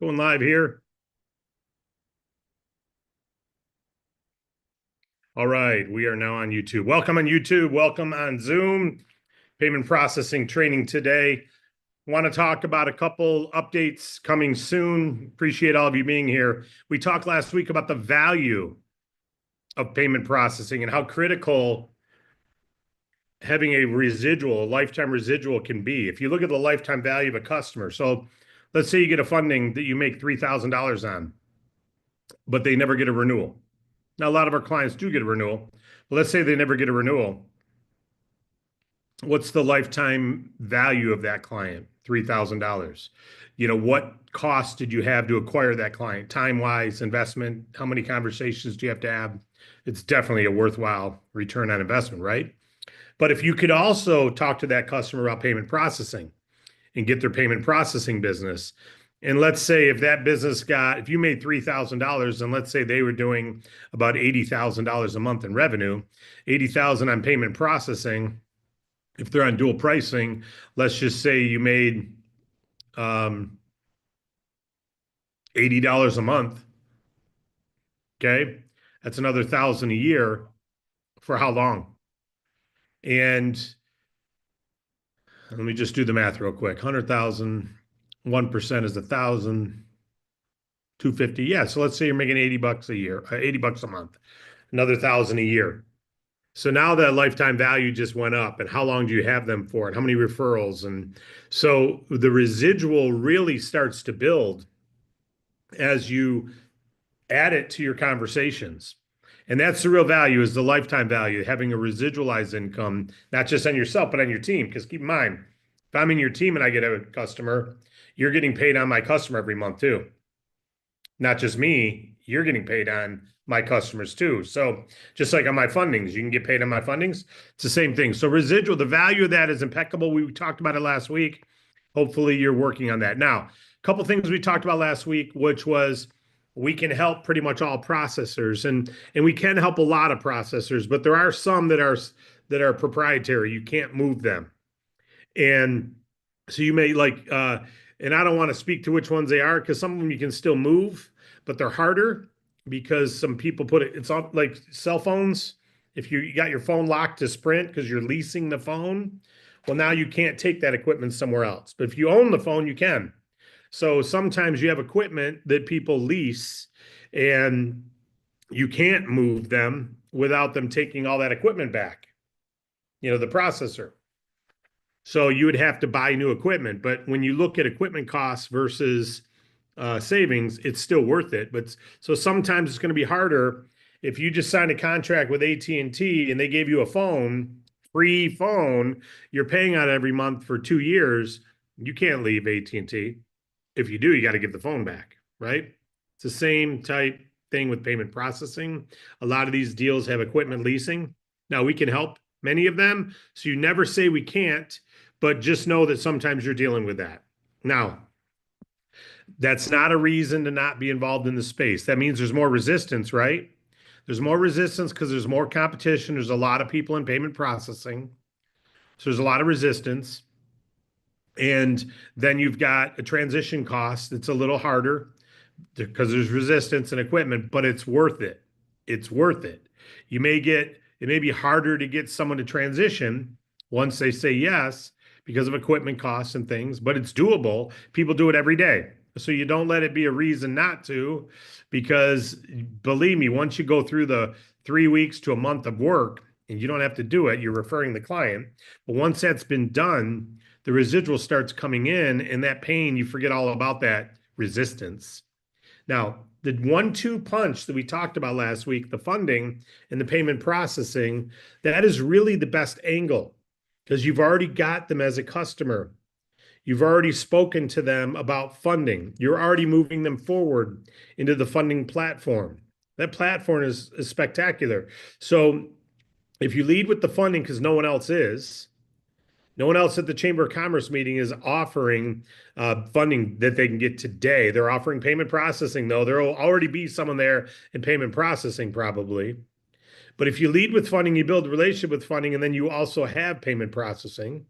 Going live here. All right, we are now on YouTube. Welcome on YouTube. Welcome on Zoom. Payment processing training today. Want to talk about a couple updates coming soon. Appreciate all of you being here. We talked last week about the value of payment processing and how critical having a residual, a lifetime residual can be. If you look at the lifetime value of a customer, so let's say you get a funding that you make $3,000 on, but they never get a renewal. Now, a lot of our clients do get a renewal. But let's say they never get a renewal. What's the lifetime value of that client? $3,000. What cost did you have to acquire that client? Time-wise, investment, how many conversations do you have to have? It's definitely a worthwhile return on investment, right? But if you could also talk to that customer about payment processing and get their payment processing business, and let's say if you made $3,000 and let's say they were doing about $80,000 a month in revenue, 80,000 on payment processing. If they're on dual pricing, let's just say you made $80 a month. Okay. That's another 1,000 a year for how long? And let me just do the math real quick. 100,000, 1% is 1,000. 250. Yeah. So let's say you're making $80 a year, $80 a month, another 1,000 a year. So now that lifetime value just went up, and how long do you have them for, and how many referrals? And so the residual really starts to build as you add it to your conversations. And that's the real value, is the lifetime value, having a residualized income, not just on yourself, but on your team. Because keep in mind, if I'm in your team and I get a customer, you're getting paid on my customer every month too. Not just me, you're getting paid on my customers too. So just like on my fundings, you can get paid on my fundings. It's the same thing. So residual, the value of that is impeccable. We talked about it last week. Hopefully you're working on that. Now, a couple things we talked about last week, which was we can help pretty much all processors, and we can help a lot of processors, but there are some that are proprietary. You can't move them. And so you may and I don't want to speak to which ones they are, because some of them you can still move, but they're harder because some people it's on like cell phones. If you got your phone locked to Sprint because you're leasing the phone, well, now you can't take that equipment somewhere else. But if you own the phone, you can. So sometimes you have equipment that people lease and you can't move them without them taking all that equipment back, the processor. So you would have to buy new equipment. But when you look at equipment costs versus savings, it's still worth it. But so sometimes it's going to be harder if you just signed a contract with AT&T and they gave you a free phone, you're paying on it every month for 2 years. You can't leave AT&T. If you do, you got to give the phone back, right? It's the same type thing with payment processing. A lot of these deals have equipment leasing. Now we can help many of them. So you never say we can't, but just know that sometimes you're dealing with that. Now, that's not a reason to not be involved in the space. That means there's more resistance, right? There's more resistance because there's more competition. There's a lot of people in payment processing. So there's a lot of resistance. And then you've got a transition cost that's a little harder because there's resistance and equipment, but it's worth it. It's worth it. It may be harder to get someone to transition once they say yes because of equipment costs and things, but it's doable. People do it every day. So you don't let it be a reason not to, because believe me, once you go through the 3 weeks to a month of work and you don't have to do it, you're referring the client. But once that's been done, the residual starts coming in, and that pain, you forget all about that resistance. Now, the 1-2 punch that we talked about last week, the funding and the payment processing, that is really the best angle because you've already got them as a customer. You've already spoken to them about funding. You're already moving them forward into the funding platform. That platform is spectacular. So if you lead with the funding because no one else at the Chamber of Commerce meeting is offering funding that they can get today. They're offering payment processing, though. There will already be someone there in payment processing probably. But if you lead with funding, you build a relationship with funding, and then you also have payment processing.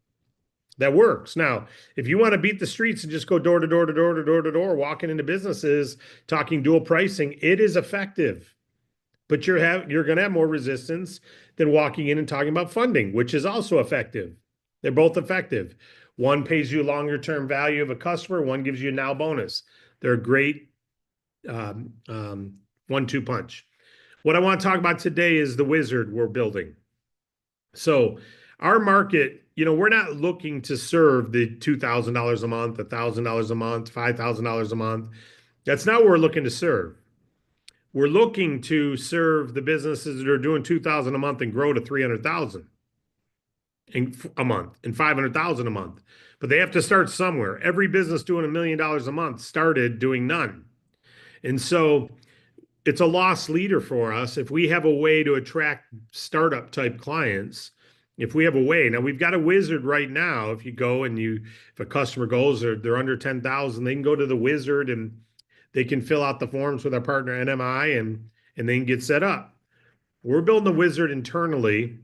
That works. Now, if you want to beat the streets and just go door to door to door to door to door, walking into businesses, talking dual pricing, it is effective. But you're going to have more resistance than walking in and talking about funding, which is also effective. They're both effective. One pays you longer term value of a customer, one gives you a now bonus. They're a great 1-2 punch. What I want to talk about today is the wizard we're building. So our market, we're not looking to serve the $2,000 a month, $1,000 a month, $5,000 a month. That's not what we're looking to serve. We're looking to serve the businesses that are doing 2,000 a month and grow to 300,000 a month and 500,000 a month. But they have to start somewhere. Every business doing $1 million a month started doing none. And so it's a loss leader for us. If we have a way to attract startup type clients, if we have a way, now we've got a wizard right now. If you go and if a customer goes, they're under 10,000, they can go to the wizard and they can fill out the forms with our partner NMI and they can get set up. We're building a wizard internally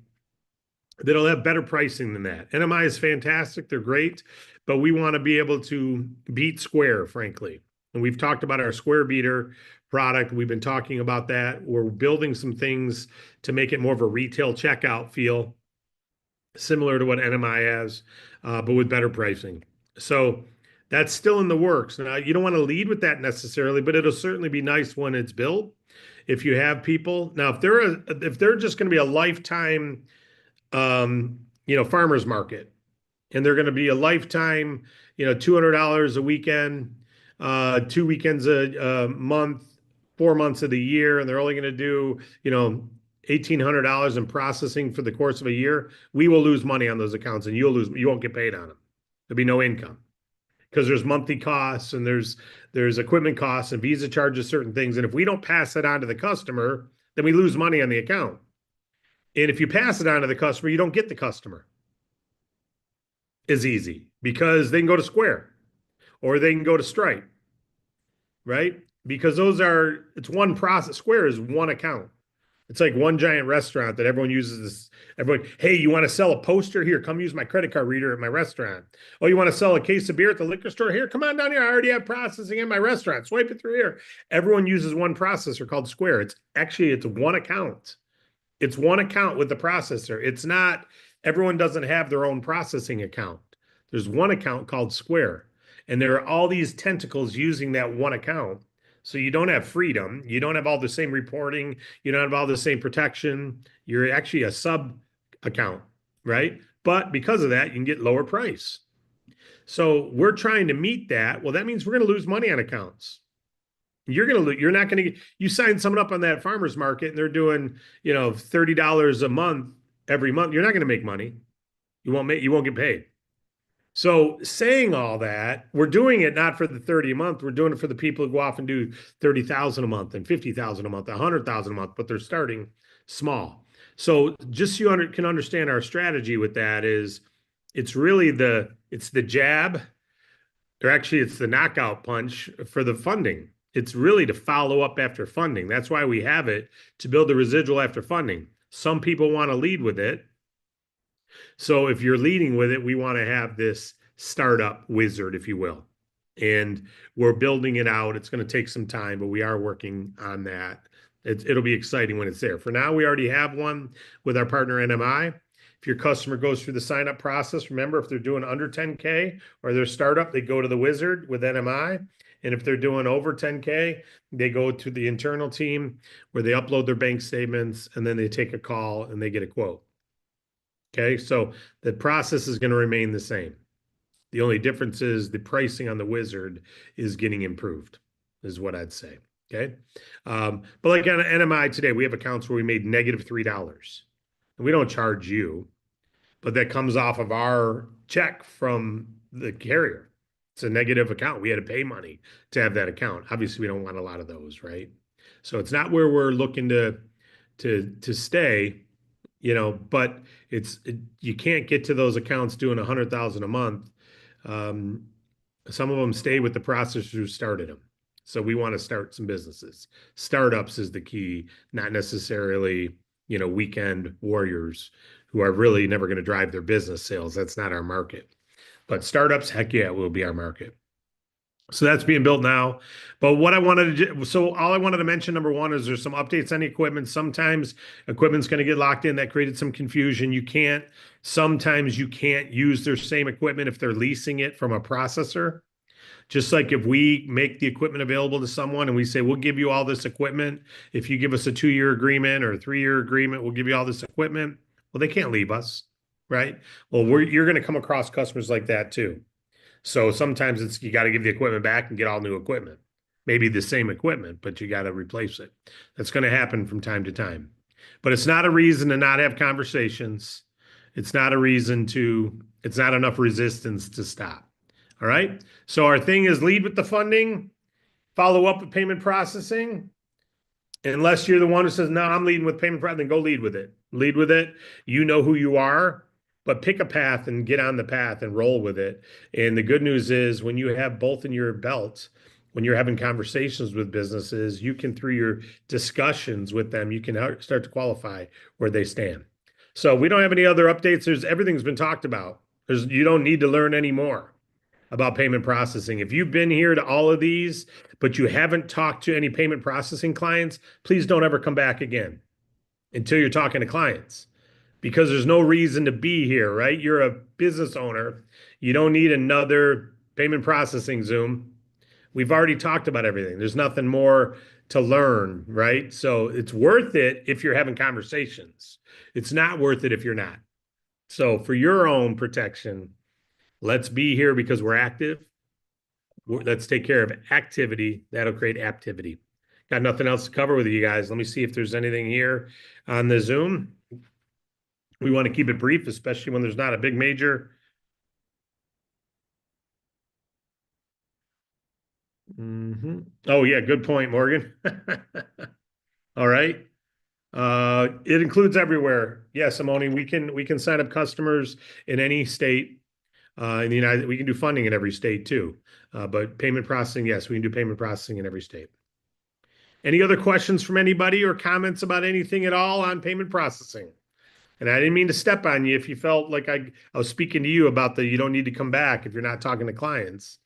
that'll have better pricing than that. NMI is fantastic. They're great, but we want to be able to beat Square, frankly. And we've talked about our Square Beater product. We've been talking about that. We're building some things to make it more of a retail checkout feel, similar to what NMI has, but with better pricing. So that's still in the works. Now, you don't want to lead with that necessarily, but it'll certainly be nice when it's built. If you have people now, if they're just going to be a lifetime, farmers market, and they're going to be a lifetime, $200 a weekend, 2 weekends a month, 4 months of the year, and they're only going to do, $1,800 in processing for the course of a year, we will lose money on those accounts and you won't get paid on them. There'll be no income because there's monthly costs and there's equipment costs and Visa charges certain things. And if we don't pass that on to the customer, then we lose money on the account. And if you pass it on to the customer, you don't get the customer as easy because they can go to Square or they can go to Stripe, right? Because it's one process. Square is one account. It's like one giant restaurant that everyone uses this. Hey, you want to sell a poster? Here, come use my credit card reader at my restaurant. Oh, you want to sell a case of beer at the liquor store? Here, come on down here. I already have processing in my restaurant. Swipe it through here. Everyone uses one processor called Square. It's one account. It's one account with the processor. It's not, everyone doesn't have their own processing account. There's one account called Square. And there are all these tentacles using that one account. So you don't have freedom. You don't have all the same reporting. You don't have all the same protection. You're actually a sub account, right? But because of that, you can get lower price. So we're trying to meet that. Well, that means we're going to lose money on accounts. You're not going to, you sign someone up on that farmer's market and they're doing, $30 a month every month. You're not going to make money. You won't get paid. So saying all that, we're doing it not for the 30 a month. We're doing it for the people who go off and do 30,000 a month and 50,000 a month, 100,000 a month, but they're starting small. So just so you can understand our strategy with that is it's really it's the jab, or actually it's the knockout punch for the funding. It's really to follow up after funding. That's why we have it, to build the residual after funding. Some people want to lead with it. So if you're leading with it, we want to have this startup wizard, if you will. And we're building it out. It's going to take some time, but we are working on that. It'll be exciting when it's there. For now, we already have one with our partner NMI. If your customer goes through the sign-up process, remember, if they're doing under 10K or they're startup, they go to the wizard with NMI. And if they're doing over 10K, they go to the internal team where they upload their bank statements and then they take a call and they get a quote. Okay, so the process is going to remain the same. The only difference is the pricing on the wizard is getting improved, is what I'd say. Okay, but like on NMI today, we have accounts where we made -$3. And we don't charge you, but that comes off of our check from the carrier. It's a negative account. We had to pay money to have that account. Obviously, we don't want a lot of those, right? So it's not where we're looking to stay, but you can't get to those accounts doing 100,000 a month. Some of them stay with the processors who started them. So we want to start some businesses. Startups is the key, not necessarily, weekend warriors who are really never going to drive their business sales. That's not our market. But startups, heck yeah, will be our market. So that's being built now. But what I wanted to do, so all I wanted to mention, number one, is there's some updates on the equipment. Sometimes equipment's going to get locked in. That created some confusion. Sometimes you can't use their same equipment if they're leasing it from a processor. Just like if we make the equipment available to someone and we say, we'll give you all this equipment. If you give us a 2-year agreement or a 3-year agreement, we'll give you all this equipment. Well, they can't leave us, right? Well, you're going to come across customers like that too. So sometimes you got to give the equipment back and get all new equipment. Maybe the same equipment, but you got to replace it. That's going to happen from time to time. But it's not a reason to not have conversations. It's not it's not enough resistance to stop. All right. So our thing is lead with the funding, follow up with payment processing. Unless you're the one who says, no, I'm leading with payment processing, then go lead with it. Lead with it. You know who you are, but pick a path and get on the path and roll with it. And the good news is when you have both in your belt, when you're having conversations with businesses, you can, through your discussions with them, you can start to qualify where they stand. So we don't have any other updates. Everything's been talked about. You don't need to learn any more about payment processing. If you've been here to all of these, but you haven't talked to any payment processing clients, please don't ever come back again until you're talking to clients, because there's no reason to be here, right? You're a business owner. You don't need another payment processing Zoom. We've already talked about everything. There's nothing more to learn, right? So it's worth it if you're having conversations. It's not worth it if you're not. So for your own protection, let's be here because we're active. Let's take care of activity. That'll create aptivity. Got nothing else to cover with you guys. Let me see if there's anything here on the Zoom. We want to keep it brief, especially when there's not a big major. Oh, yeah, good point, Morgan. All right. It includes everywhere. Yeah, Simone, we can sign up customers in any state in the United. We can do funding in every state too. But payment processing, yes, we can do payment processing in every state. Any other questions from anybody or comments about anything at all on payment processing? And I didn't mean to step on you if you felt like I was speaking to you about you don't need to come back if you're not talking to clients.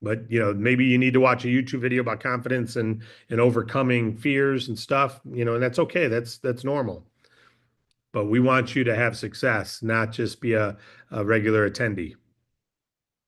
But maybe you need to watch a YouTube video about confidence and overcoming fears and stuff, and that's okay. That's normal. But we want you to have success, not just be a regular attendee.